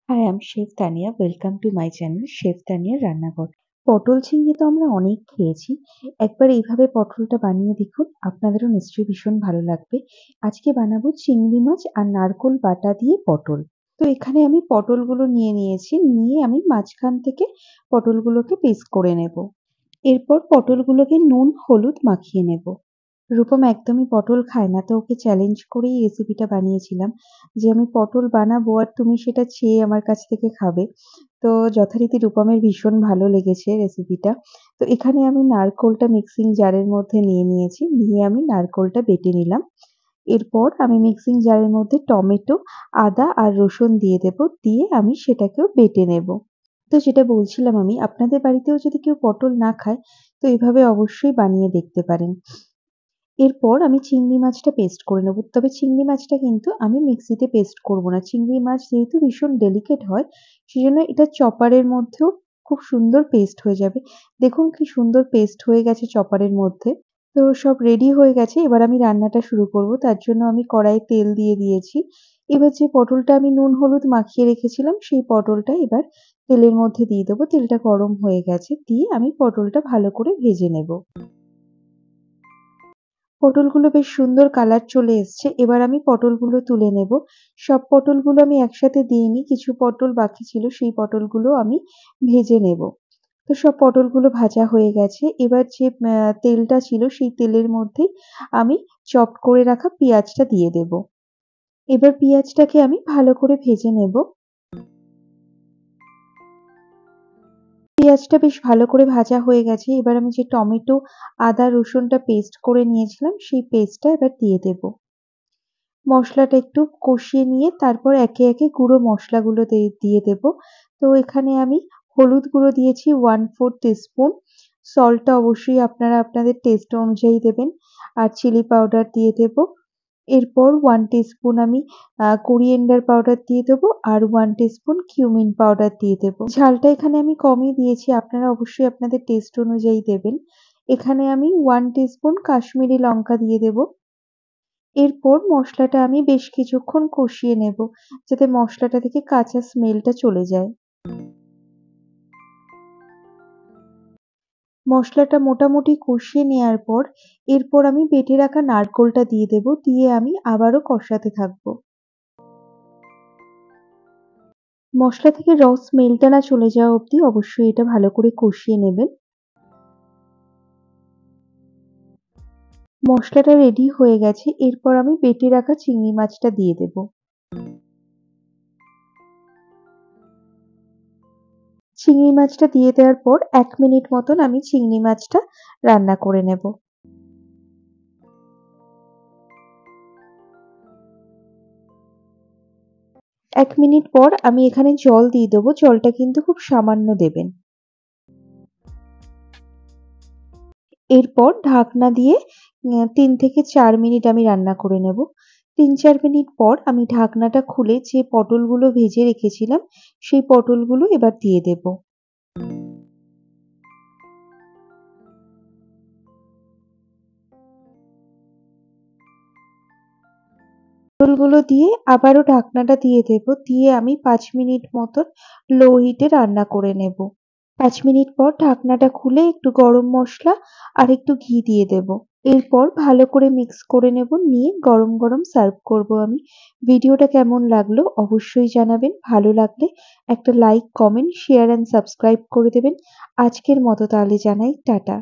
Hi, I'm Chef Tania. Welcome to my channel Chef Taniaর রান্নাঘর। পটল চিংড়ি তো আমরা অনেক খেয়েছি। একবার এইভাবে পটলটা বানিয়ে দেখুন, আপনাদেরও নিশ্চয়ই ভীষণ ভালো লাগবে। আজকে বানাবো চিংড়ি মাছ আর নারকোল বাটা দিয়ে পটল। তো এখানে আমি পটলগুলো নিয়ে নিয়েছি। নিয়ে আমি মাঝখান থেকে পটলগুলোকে পিস করে নেব। এরপর পটলগুলোকে নুন হলুদ মাখিয়ে নেব। রূপম একদমই পটল খায় না, তো ওকে চ্যালেঞ্জ করেই রেসিপিটা বানিয়েছিলাম যে আমি পটল বানাবো আর তুমি সেটা চেয়ে আমার কাছ থেকে খাবে। তো যথারীতি রূপমের ভীষণ ভালো লেগেছে রেসিপিটা। তো এখানে আমি নারকোলটা মিক্সিং জারের মধ্যে নিয়ে নিয়েছি। নিয়ে আমি নারকোলটা বেটে নিলাম। এরপর আমি মিক্সিং জারের মধ্যে টমেটো, আদা আর রসুন দিয়ে দেব। দিয়ে আমি সেটাকেও বেটে নেব। তো যেটা বলছিলাম আমি, আপনাদের বাড়িতেও যদি কেউ পটল না খায়, তো এভাবে অবশ্যই বানিয়ে দেখতে পারেন। এরপর আমি চিংড়ি মাছটা পেস্ট করে নেব। তবে চিংড়ি মাছটা কিন্তু আমি মিক্সিতে পেস্ট করব না। চিংড়ি মাছ যেহেতু ভীষণ ডেলিকেট হয়, সেজন্য এটা চপারের মধ্যেও খুব সুন্দর পেস্ট হয়ে যাবে। দেখুন কি সুন্দর পেস্ট হয়ে গেছে চপারের মধ্যে। তো সব রেডি হয়ে গেছে। এবার আমি রান্নাটা শুরু করব। তার জন্য আমি কড়াইয়ে তেল দিয়ে দিয়েছি। এবার যে পটলটা আমি নুন হলুদ মাখিয়ে রেখেছিলাম, সেই পটলটা এবার তেলের মধ্যে দিয়ে দেবো। তেলটা গরম হয়ে গেছে। দিয়ে আমি পটলটা ভালো করে ভেজে নেব। পটলগুলো বেশ সুন্দর কালার চলে এসছে। এবার আমি পটলগুলো তুলে নেব। সব পটলগুলো আমি একসাথে দিইনি। কিছু পটল বাকি ছিল, সেই পটলগুলো আমি ভেজে নেব। তো সব পটলগুলো ভাজা হয়ে গেছে। এবার যে তেলটা ছিল, সেই তেলের মধ্যেই আমি চপড করে রাখা পেঁয়াজটা দিয়ে দেব। এবার পেঁয়াজটাকে আমি ভালো করে ভেজে নেব। পেঁয়াজটা বেশ ভালো করে ভাজা হয়ে গেছে। এবার আমি যে টমেটো, আদা, রসুনটা পেস্ট করে নিয়েছিলাম, সেই পেস্টটা এবার দিয়ে দেব। মশলাটা একটু কষিয়ে নিয়ে তারপর একে একে গুঁড়ো মশলাগুলো দিয়ে দেব। তো এখানে আমি হলুদ গুঁড়ো দিয়েছি 1/4 টিস্পুন। সল্টটা অবশ্যই আপনারা আপনাদের টেস্ট অনুযায়ী দেবেন। আর চিলি পাউডার দিয়ে দেব। এরপর 1 টিস্পুন আমি কোরিয়েন্ডার পাউডার দিয়ে দেবো আর 1 টিস্পুন কিউমিন পাউডার দিয়ে দেবো। ঝালটা এখানে আমি কমই দিয়েছি, আপনারা অবশ্যই আপনাদের টেস্ট অনুযায়ী দেবেন। এখানে আমি 1 টিস্পুন কাশ্মীরি লঙ্কা দিয়ে দেবো। এরপর মশলাটা আমি বেশ কিছুক্ষণ কষিয়ে নেব, যাতে মশলাটা থেকে কাঁচা স্মেলটা চলে যায়। মশলাটা মোটামুটি কষিয়ে নেয়ার পর এরপর আমি বেটে রাখা নারকোলটা দিয়ে দেব। দিয়ে আমি আবারও কষাতে থাকবো। মশলা থেকে স্মেলটা না চলে যাওয়া অবধি অবশ্যই এটা ভালো করে কষিয়ে নেবেন। মশলাটা রেডি হয়ে গেছে। এরপর আমি বেটে রাখা চিংড়ি মাছটা দিয়ে দেব। চিংড়ি মাছটা দিয়ে দেওয়ার পর 1 মিনিট মতন আমি চিংড়ি মাছটা রান্না করে নেব। 1 মিনিট পর আমি এখানে জল দিয়ে দেবো। জলটা কিন্তু খুব সামান্য দেবেন। এরপর ঢাকনা দিয়ে ৩ থেকে ৪ মিনিট আমি রান্না করে নেব। ৩-৪ মিনিট পর আমি ঢাকনাটা খুলে যে পটলগুলো ভেজে রেখেছিলাম, সেই পটলগুলো এবার দিয়ে দেব। পটলগুলো দিয়ে আবারও ঢাকনাটা দিয়ে দেব। দিয়ে আমি ৫ মিনিট মতন লো হিটে রান্না করে নেব। ৫ মিনিট পর ঢাকনাটা খুলে একটু গরম মসলা আর একটু ঘি দিয়ে দেব। এরপর ভালো করে মিক্স করে নেব। নিয়ে গরম গরম সার্ভ করব আমি। ভিডিওটা কেমন লাগলো অবশ্যই জানাবেন। ভালো লাগলে একটা like, comment, share and subscribe করে দেবেন। আজকের মতো তাহলে জানাই টাটা।